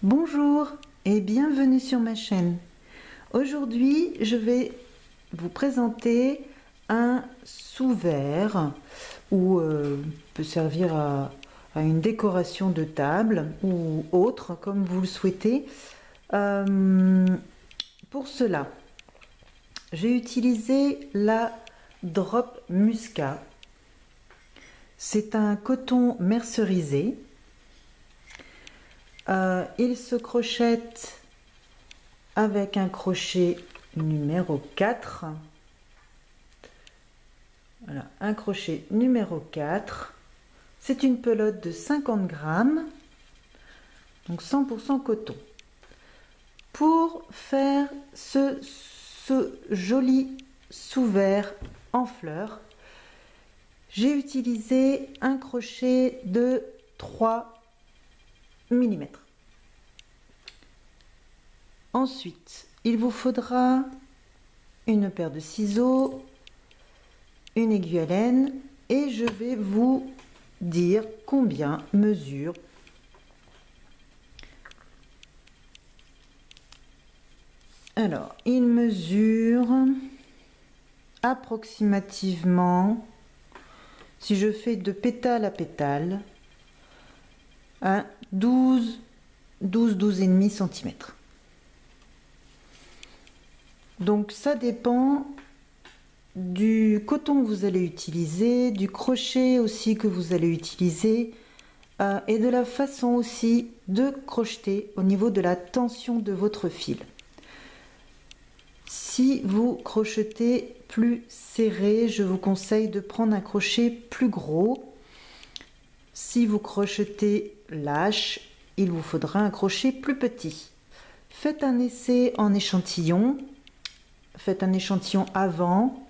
Bonjour et bienvenue sur ma chaîne. Aujourd'hui, je vais vous présenter un sous-verre ou peut servir à une décoration de table ou autre comme vous le souhaitez. Pour cela, j'ai utilisé la Drop Musca. C'est un coton mercerisé. Il se crochette avec un crochet numéro 4. Voilà, un crochet numéro 4. C'est une pelote de 50 grammes, donc 100% coton. Pour faire ce joli sous-verre en fleurs, j'ai utilisé un crochet de 3 mm. Ensuite, il vous faudra une paire de ciseaux, une aiguille à laine et je vais vous dire combien mesure alors il mesure approximativement, si je fais de pétale à pétale, à 12,5 cm. Donc ça dépend du coton que vous allez utiliser, du crochet aussi que vous allez utiliser et de la façon aussi de crocheter au niveau de la tension de votre fil. Si vous crochetez plus serré, je vous conseille de prendre un crochet plus gros. Si vous crochetez lâche, il vous faudra un crochet plus petit. Faites un essai en échantillon. Faites un échantillon avant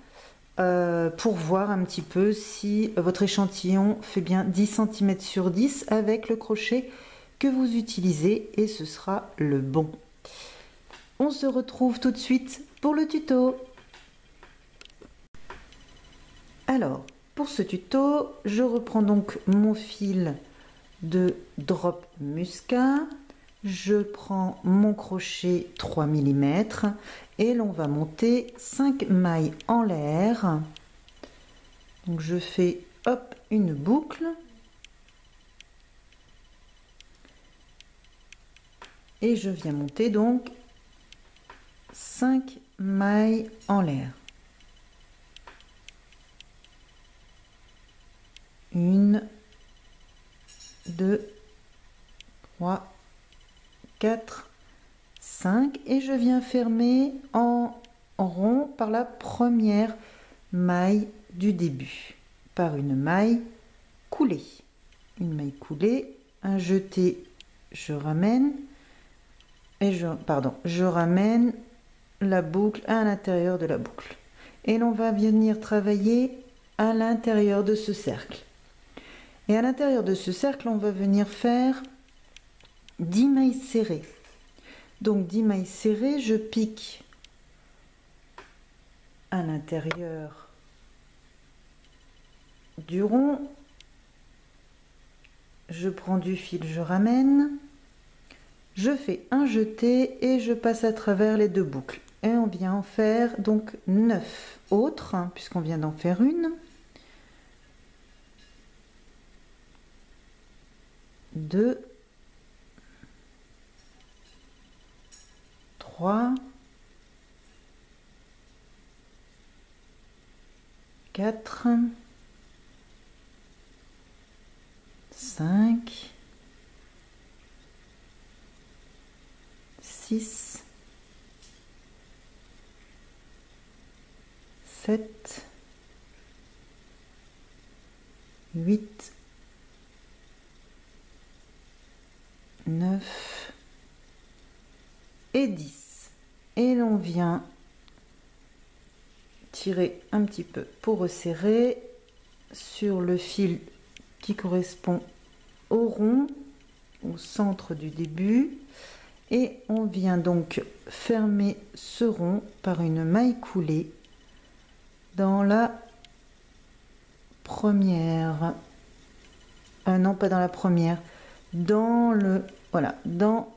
pour voir un petit peu si votre échantillon fait bien 10 cm sur 10 avec le crochet que vous utilisez et ce sera le bon. On se retrouve tout de suite pour le tuto. Alors, pour ce tuto, je reprends donc mon fil de Drop Musca. Je prends mon crochet 3 mm et l'on va monter 5 mailles en l'air. Donc je fais hop une boucle et je viens monter donc 5 mailles en l'air. 1, 2, 3, 4, 5 et je viens fermer en rond par la première maille du début, par une maille coulée. Une maille coulée, un jeté, je ramène et je ramène la boucle à l'intérieur de la boucle. Et l'on va venir travailler à l'intérieur de ce cercle. Et à l'intérieur de ce cercle, on va venir faire 10 mailles serrées. Donc 10 mailles serrées, je pique à l'intérieur du rond, je prends du fil, je ramène, je fais un jeté et je passe à travers les deux boucles. Et on vient en faire donc 9 autres, puisqu'on vient d'en faire une. 2, 3, 4, 5, 6, 7, 8, 9 et 10. Et l'on vient tirer un petit peu pour resserrer sur le fil qui correspond au rond, au centre du début. Et on vient donc fermer ce rond par une maille coulée dans la première, non pas dans la première, dans le, voilà, dans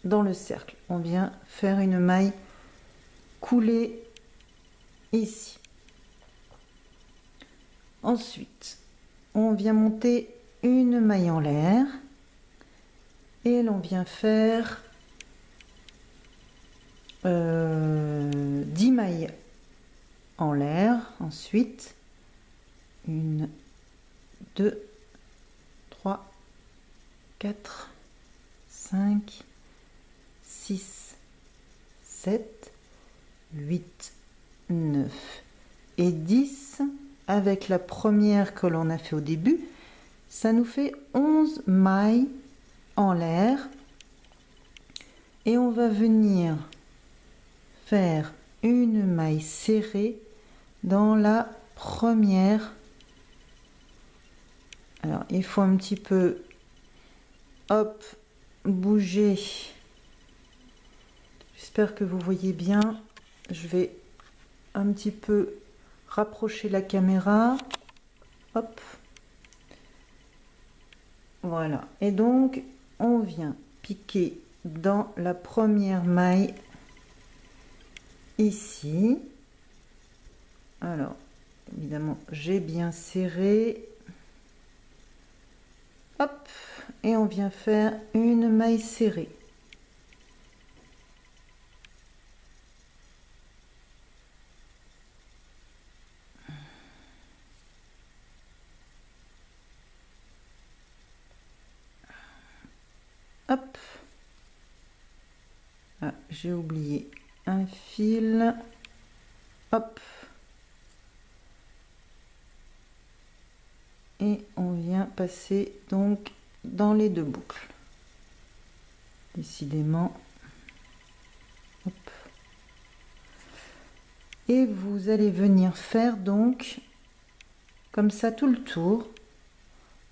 dans le cercle. On vient faire une maille coulée ici. Ensuite, on vient monter une maille en l'air et l'on vient faire 10 mailles en l'air. Ensuite, 1, 2, 3, 4, 5, 6, 7, 8, 9 et 10. Avec la première que l'on a fait au début, ça nous fait 11 mailles en l'air. Et on va venir faire une maille serrée dans la première. Alors, il faut un petit peu, hop, bouger. J'espère que vous voyez bien. Je vais un petit peu rapprocher la caméra. Hop. Voilà. Et donc, on vient piquer dans la première maille ici. Alors, évidemment, j'ai bien serré. Hop. Et on vient faire une maille serrée. Hop. Ah, j'ai oublié un fil. Hop. Et on vient passer donc dans les deux boucles. Décidément. Hop. Et vous allez venir faire donc comme ça tout le tour.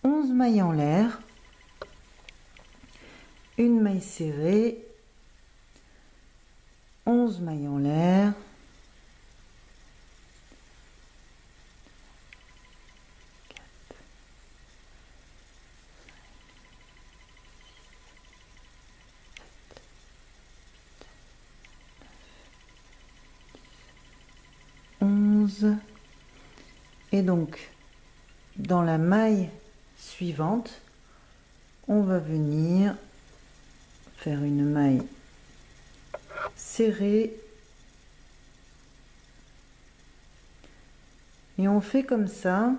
11 mailles en l'air. Une maille serrée, 11 mailles en l'air, 11. Et donc dans la maille suivante, on va venir faire une maille serrée et on fait comme ça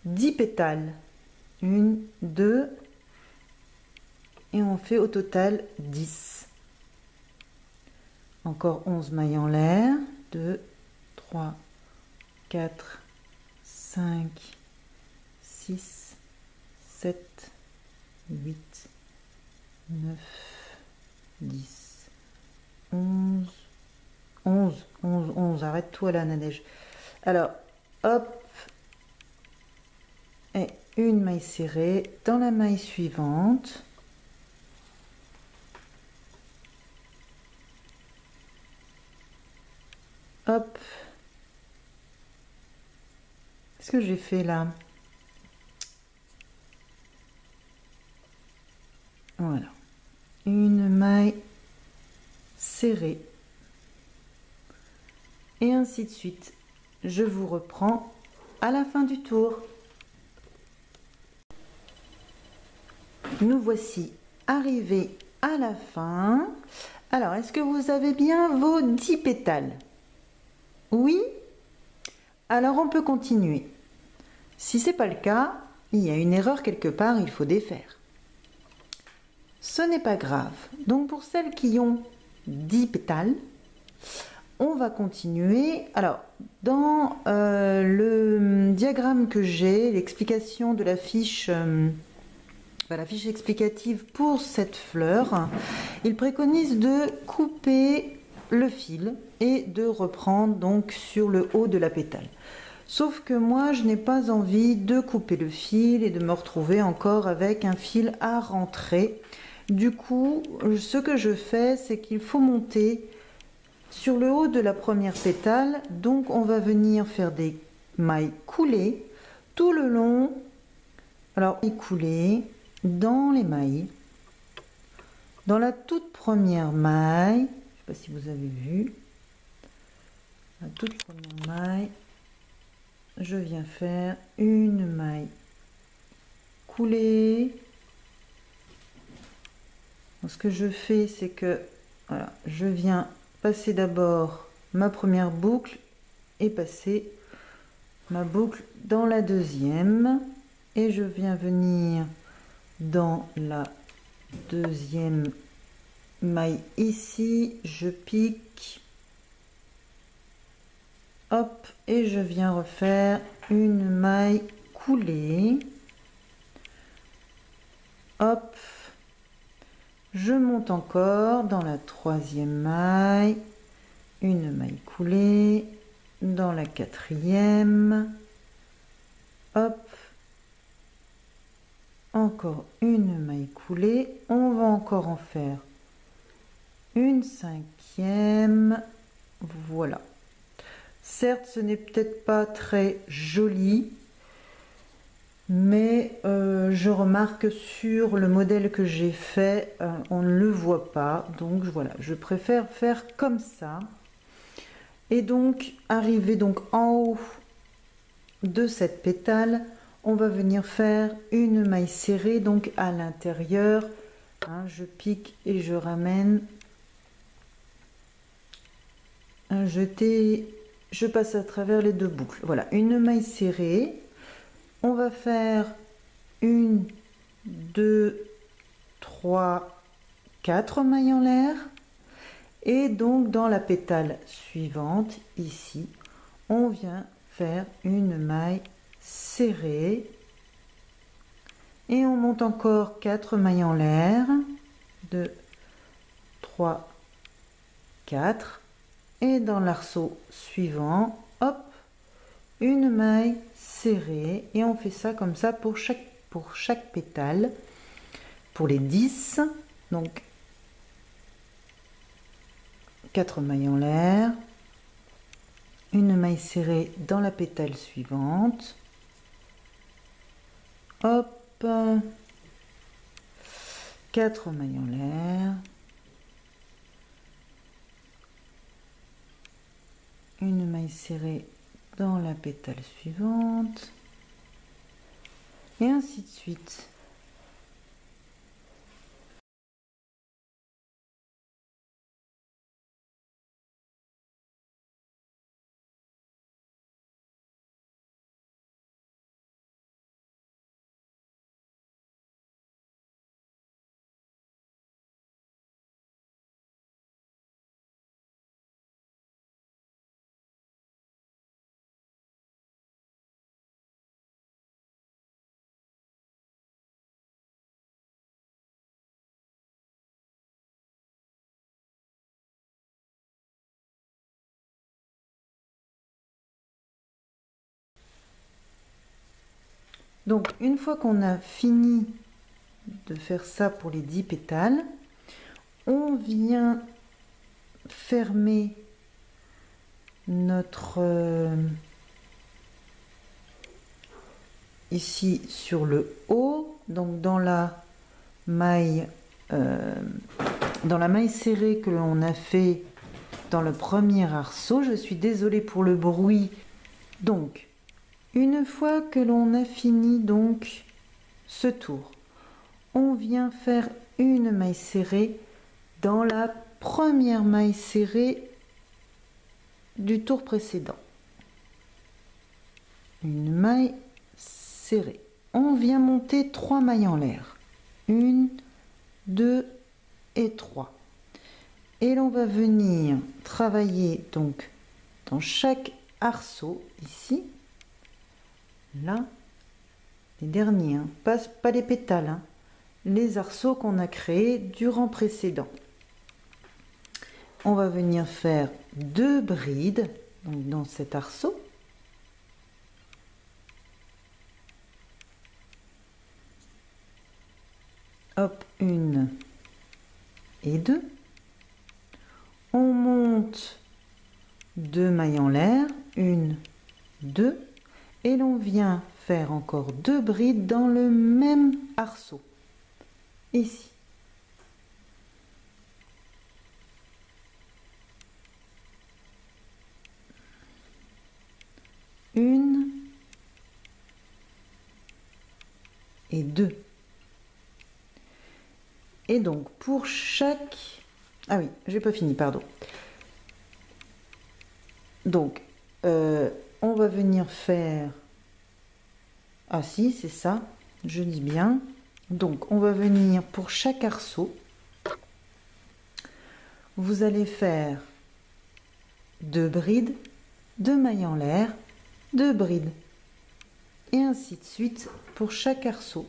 10 pétales, 1, 2 et on fait au total 10. Encore 11 mailles en l'air, 2, 3, 4, 5, 6, 7, 8, 9, 10, 11, 11, 11, 11. Arrête-toi là, Nadège. Alors, hop, et une maille serrée dans la maille suivante. Hop. Qu'est-ce que j'ai fait là? Voilà. Une maille serrée. Et ainsi de suite. Je vous reprends à la fin du tour. Nous voici arrivés à la fin. Alors, est-ce que vous avez bien vos 10 pétales? Oui? Alors, on peut continuer. Si ce n'est pas le cas, il y a une erreur quelque part, il faut défaire. Ce n'est pas grave. Donc, pour celles qui ont 10 pétales, on va continuer. Alors, dans le diagramme que j'ai, l'explication de la fiche explicative pour cette fleur, il préconise de couper le fil et de reprendre donc sur le haut de la pétale. Sauf que moi, je n'ai pas envie de couper le fil et de me retrouver encore avec un fil à rentrer. Du coup, ce que je fais, c'est qu'il faut monter sur le haut de la première pétale. Donc, on va venir faire des mailles coulées tout le long. Alors, couler dans les mailles Dans la toute première maille, je ne sais pas si vous avez vu, la toute première maille, je viens faire une maille coulée. Donc, ce que je fais, c'est que voilà, je viens passer d'abord ma première boucle et passer ma boucle dans la deuxième, et je viens venir dans la deuxième maille ici, je pique, hop, et je viens refaire une maille coulée, hop, je monte encore dans la troisième maille, une maille coulée, dans la quatrième, hop, encore une maille coulée, on va encore en faire une cinquième, voilà. Certes, ce n'est peut-être pas très joli, mais je remarque sur le modèle que j'ai fait, on ne le voit pas, donc voilà, je préfère faire comme ça. Et donc, arriver donc en haut de cette pétale, on va venir faire une maille serrée, donc à l'intérieur, hein, je pique et je ramène, je passe à travers les deux boucles. Voilà, une maille serrée. On va faire une, deux, trois, quatre mailles en l'air. Et donc dans la pétale suivante, ici, on vient faire une maille serrée. Et on monte encore 4 mailles en l'air. 2, 3, 4. Et dans l'arceau suivant, hop, une maille serrée. Et on fait ça comme ça pour chaque pétale. Pour les 10, donc 4 mailles en l'air, une maille serrée dans la pétale suivante, hop, 4 mailles en l'air, une maille serrée dans la pétale suivante, et ainsi de suite. Donc une fois qu'on a fini de faire ça pour les 10 pétales, on vient fermer notre ici sur le haut, donc dans la maille serrée que l'on a fait dans le premier arceau. Je suis désolée pour le bruit. Donc une fois que l'on a fini donc ce tour, on vient faire une maille serrée dans la première maille serrée du tour précédent. Une maille serrée. On vient monter 3 mailles en l'air. 1, 2 et 3. Et l'on va venir travailler donc dans chaque arceau ici. Là, les derniers, hein, pas les pétales, hein, les arceaux qu'on a créés durant précédent. On va venir faire 2 brides donc dans cet arceau. Hop, 1 et 2. On monte 2 mailles en l'air, 1, 2. Et l'on vient faire encore 2 brides dans le même arceau, ici. et 2. Et donc pour chaque... Ah oui, j'ai pas fini, pardon. Donc on va venir faire... Ah si, c'est ça, je dis bien. Donc on va venir pour chaque arceau, vous allez faire 2 brides, 2 mailles en l'air, 2 brides, et ainsi de suite pour chaque arceau.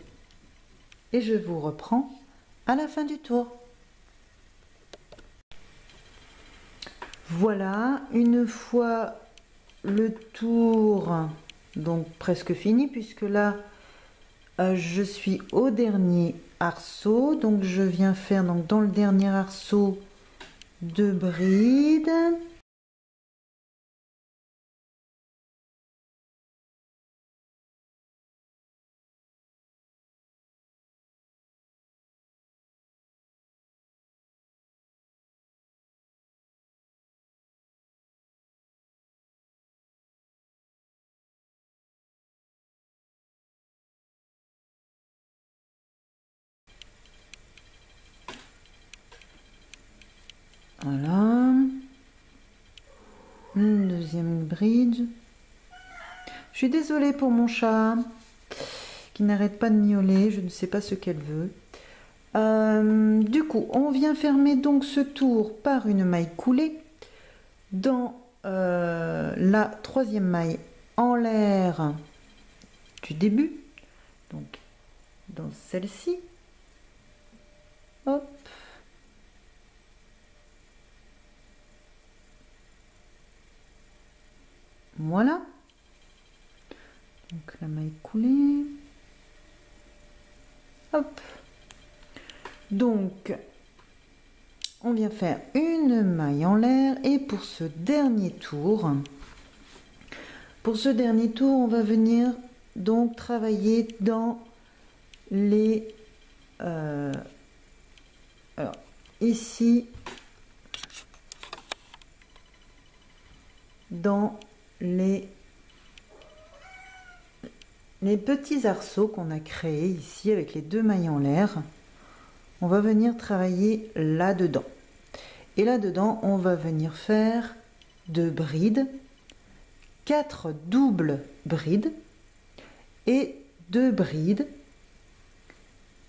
Et je vous reprends à la fin du tour. Voilà, une fois le tour donc presque fini, puisque là je suis au dernier arceau, donc je viens faire donc dans le dernier arceau 2 brides. Voilà, une deuxième bride. Je suis désolée pour mon chat qui n'arrête pas de miauler, je ne sais pas ce qu'elle veut. Du coup, on vient fermer donc ce tour par une maille coulée dans la 3e maille en l'air du début, donc dans celle-ci. Hop. Voilà. Donc la maille coulée. Hop. Donc on vient faire une maille en l'air, et pour ce dernier tour, on va venir donc travailler dans les alors ici dans les petits arceaux qu'on a créés ici avec les 2 mailles en l'air. On va venir travailler là-dedans. Et là-dedans, on va venir faire 2 brides, 4 doubles brides et 2 brides.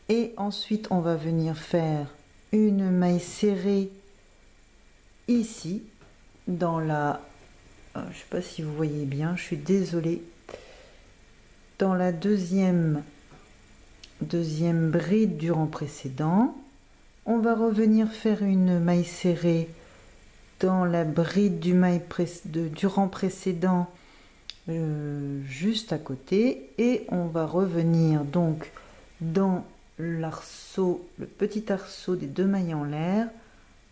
Et ensuite, on va venir faire une maille serrée ici, dans la... je ne sais pas si vous voyez bien, je suis désolée. Dans la deuxième bride du rang précédent, on va revenir faire une maille serrée dans la bride du rang précédent juste à côté, et on va revenir donc dans l'arceau, le petit arceau des 2 mailles en l'air,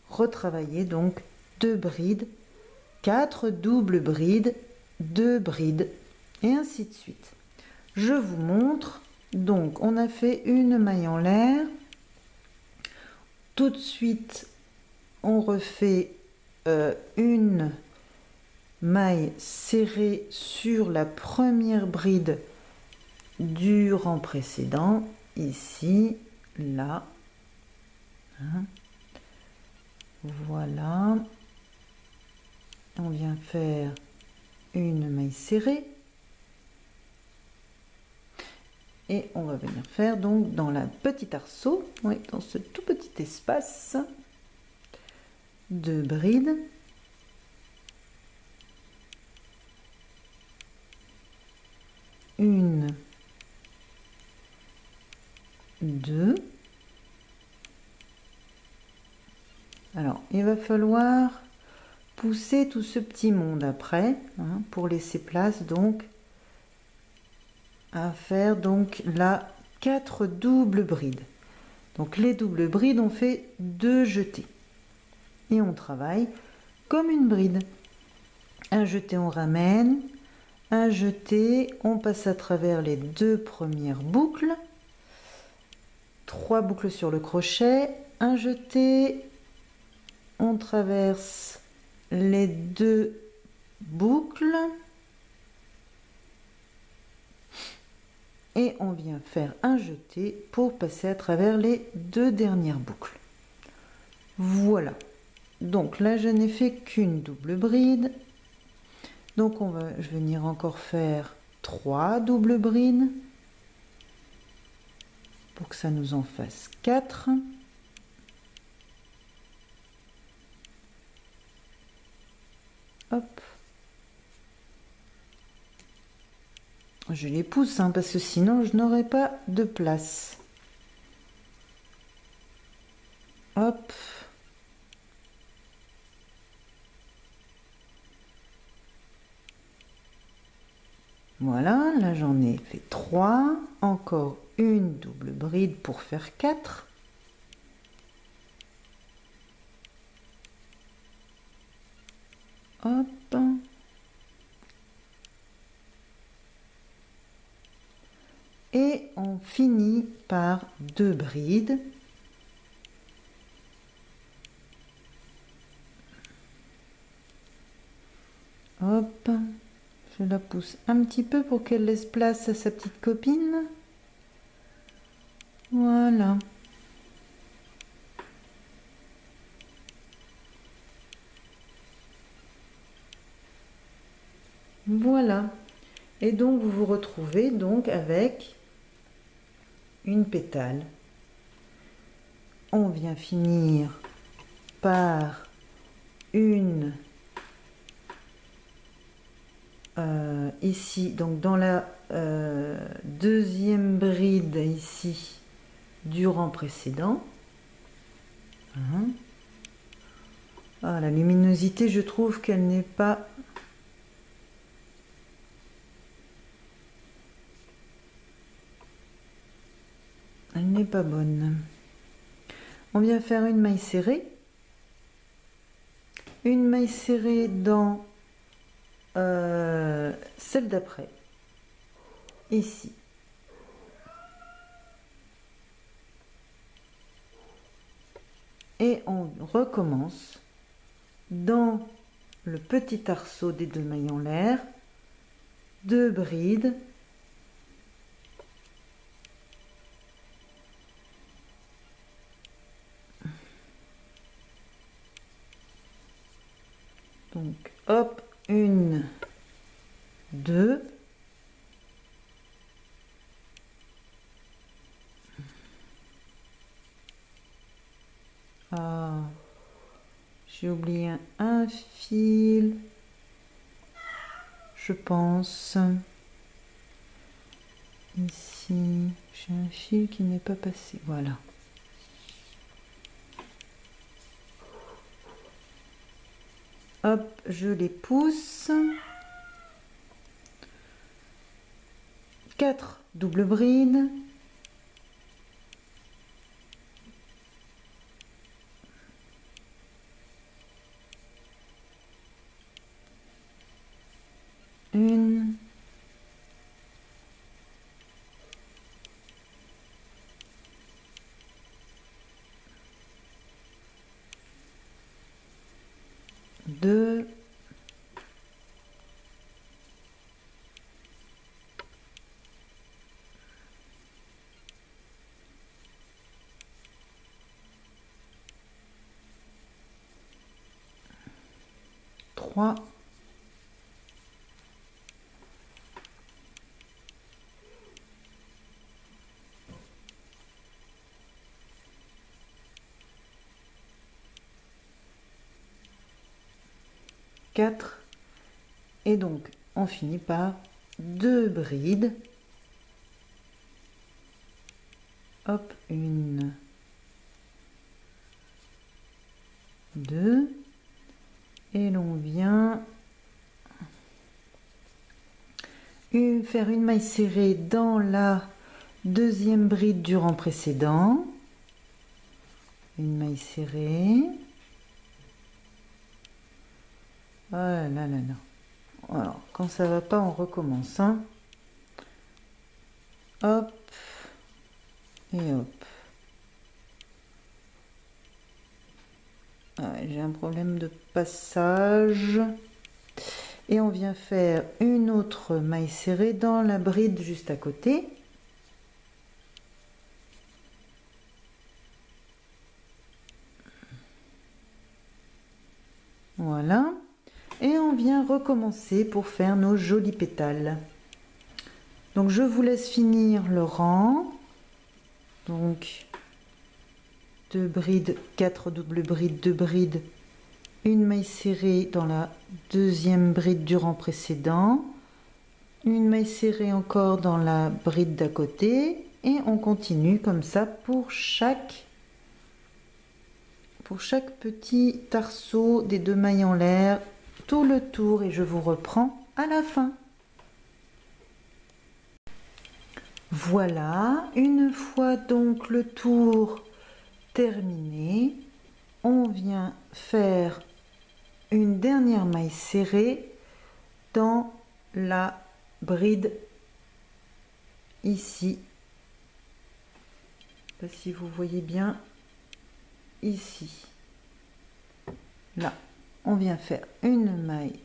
retravailler donc 2 brides, 4 doubles brides, 2 brides, et ainsi de suite. Je vous montre. Donc on a fait une maille en l'air, tout de suite on refait une maille serrée sur la première bride du rang précédent, ici, là, hein. Voilà, on vient faire une maille serrée. Et on va venir faire donc dans la petite arceau, oui, dans ce tout petit espace, 2 brides, une, 2. Alors, il va falloir pousser tout ce petit monde après, hein, pour laisser place donc à faire donc là 4 doubles brides. Donc les doubles brides, on fait 2 jetés et on travaille comme une bride. Un jeté, on ramène, un jeté, on passe à travers les 2 premières boucles, 3 boucles sur le crochet, un jeté, on traverse les 2 boucles et on vient faire un jeté pour passer à travers les 2 dernières boucles. Voilà. Donc là, je n'ai fait qu'une double bride. Donc on va venir encore faire 3 doubles brides pour que ça nous en fasse 4. Hop. Je les pousse hein, parce que sinon je n'aurai pas de place. Hop. Voilà, là j'en ai fait 3. Encore une double bride pour faire 4. Hop. Et on finit par 2 brides. Hop, je la pousse un petit peu pour qu'elle laisse place à sa petite copine. Voilà. Voilà. Et donc vous vous retrouvez donc avec une pétale. On vient finir par une ici, donc dans la deuxième bride ici du rang précédent. Ah, la luminosité, je trouve qu'elle n'est pas... Elle n'est pas bonne. On vient faire une maille serrée. Une maille serrée dans celle d'après. Ici. Et on recommence dans le petit arceau des 2 mailles en l'air, 2 brides. Donc, hop, 1, 2. Ah, j'ai oublié un fil, je pense. Ici, j'ai un fil qui n'est pas passé. Voilà. Hop, je les pousse. 4 doubles brides. Une. Deux. Trois. 4 et donc on finit par 2 brides. Hop, 1, 2 et l'on vient faire une maille serrée dans la deuxième bride du rang précédent, une maille serrée. Oh là là là là. Alors, quand ça va pas, on recommence. Hein. Hop. Et hop. Ah, j'ai un problème de passage. Et on vient faire une autre maille serrée dans la bride juste à côté. Voilà. Et on vient recommencer pour faire nos jolis pétales. Donc je vous laisse finir le rang. Donc 2 brides, 4 doubles brides, 2 brides, une maille serrée dans la deuxième bride du rang précédent, une maille serrée encore dans la bride d'à côté, et on continue comme ça pour chaque petit arceau des 2 mailles en l'air, tout le tour, et je vous reprends à la fin. Voilà, une fois donc le tour terminé, on vient faire une dernière maille serrée dans la bride ici. Je ne sais pas si vous voyez bien ici. Là, on vient faire une maille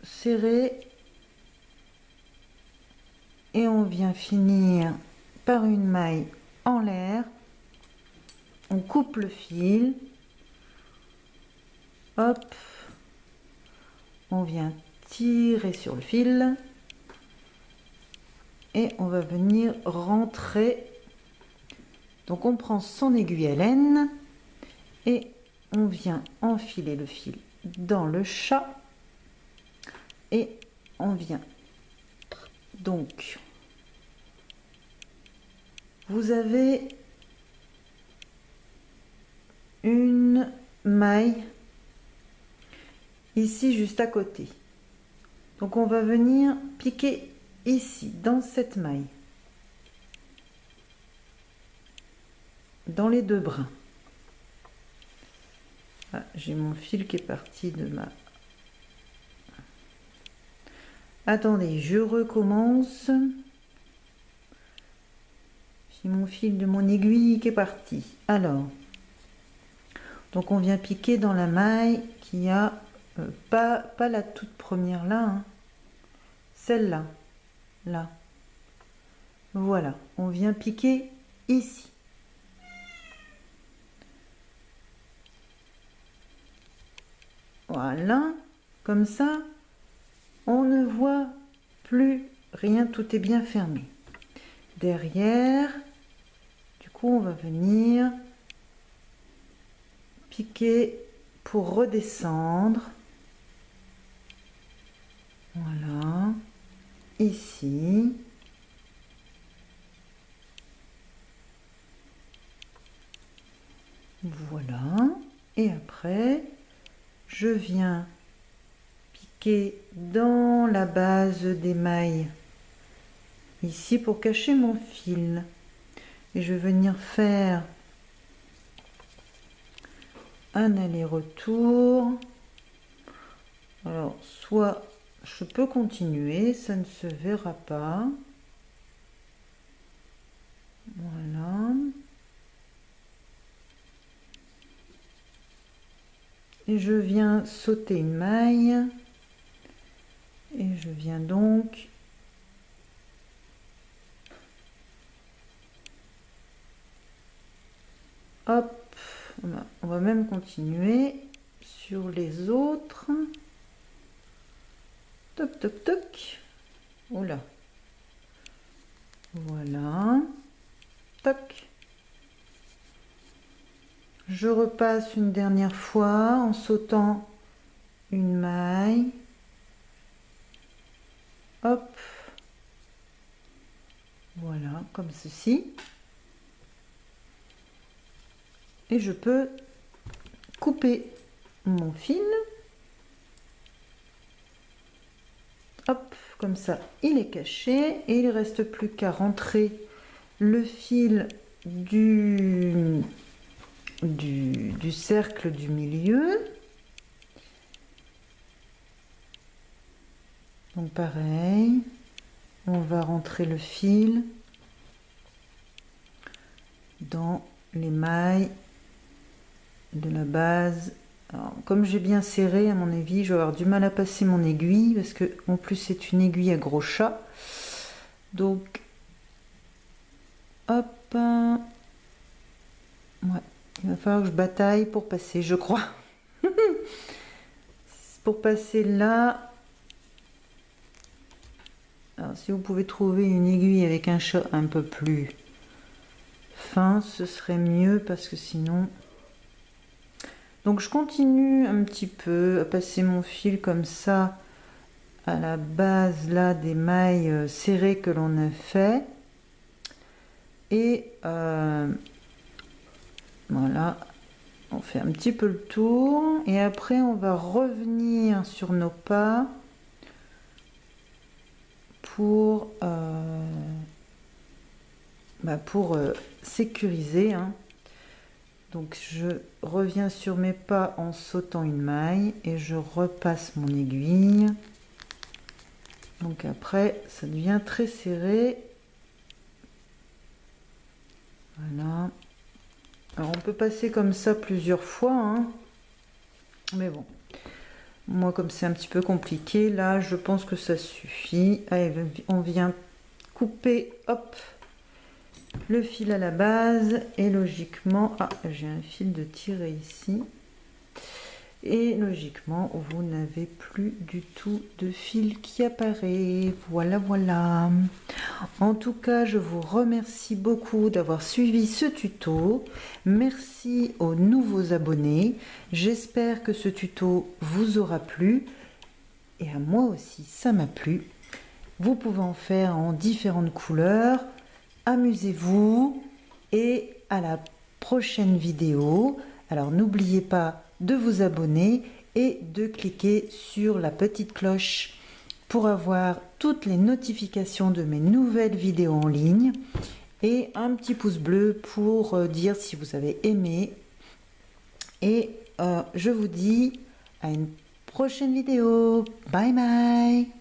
serrée et on vient finir par une maille en l'air. On coupe le fil, hop, on vient tirer sur le fil et on va venir rentrer. Donc on prend son aiguille à laine et on vient enfiler le fil dans le chat et on vient donc, vous avez une maille ici juste à côté, donc on va venir piquer ici dans cette maille, dans les 2 brins. Ah, j'ai mon fil qui est parti de ma... Attendez, je recommence. J'ai mon fil de mon aiguille qui est parti. Alors, donc on vient piquer dans la maille qui a pas la toute première là, hein, celle-là, là. Voilà, on vient piquer ici. Voilà, comme ça, on ne voit plus rien, tout est bien fermé. Derrière, du coup, on va venir piquer pour redescendre. Voilà, ici. Voilà, et après, je viens piquer dans la base des mailles ici pour cacher mon fil et je vais venir faire un aller-retour. Alors soit je peux continuer, ça ne se verra pas, voilà, et je viens sauter une maille et je viens donc hop, on va même continuer sur les autres. Toc toc toc. Oula. Voilà. Toc. Je repasse une dernière fois en sautant une maille. Hop. Voilà, comme ceci. Et je peux couper mon fil. Hop, comme ça, il est caché et il ne reste plus qu'à rentrer le fil du cercle du milieu. Donc pareil, on va rentrer le fil dans les mailles de la base. Alors, comme j'ai bien serré, à mon avis, je vais avoir du mal à passer mon aiguille parce que en plus c'est une aiguille à gros chat. Donc, hop, ouais, Il va falloir que je bataille pour passer, je crois. Pour passer là. Alors, si vous pouvez trouver une aiguille avec un chat un peu plus fin, ce serait mieux parce que sinon... Donc je continue un petit peu à passer mon fil comme ça à la base là des mailles serrées que l'on a fait. Et voilà, on fait un petit peu le tour et après on va revenir sur nos pas pour sécuriser, hein. Donc je reviens sur mes pas en sautant une maille et je repasse mon aiguille. Donc après ça devient très serré. Voilà. Alors on peut passer comme ça plusieurs fois, hein. Mais bon, moi comme c'est un petit peu compliqué, là je pense que ça suffit. Allez, on vient couper, hop, le fil à la base et logiquement, ah j'ai un fil de tirer ici. Et logiquement, vous n'avez plus du tout de fil qui apparaît. Voilà, voilà. En tout cas, je vous remercie beaucoup d'avoir suivi ce tuto. Merci aux nouveaux abonnés. J'espère que ce tuto vous aura plu. Et à moi aussi, ça m'a plu. Vous pouvez en faire en différentes couleurs. Amusez-vous. Et à la prochaine vidéo. Alors, n'oubliez pas de vous abonner et de cliquer sur la petite cloche pour avoir toutes les notifications de mes nouvelles vidéos en ligne et un petit pouce bleu pour dire si vous avez aimé. Et je vous dis à une prochaine vidéo. Bye bye.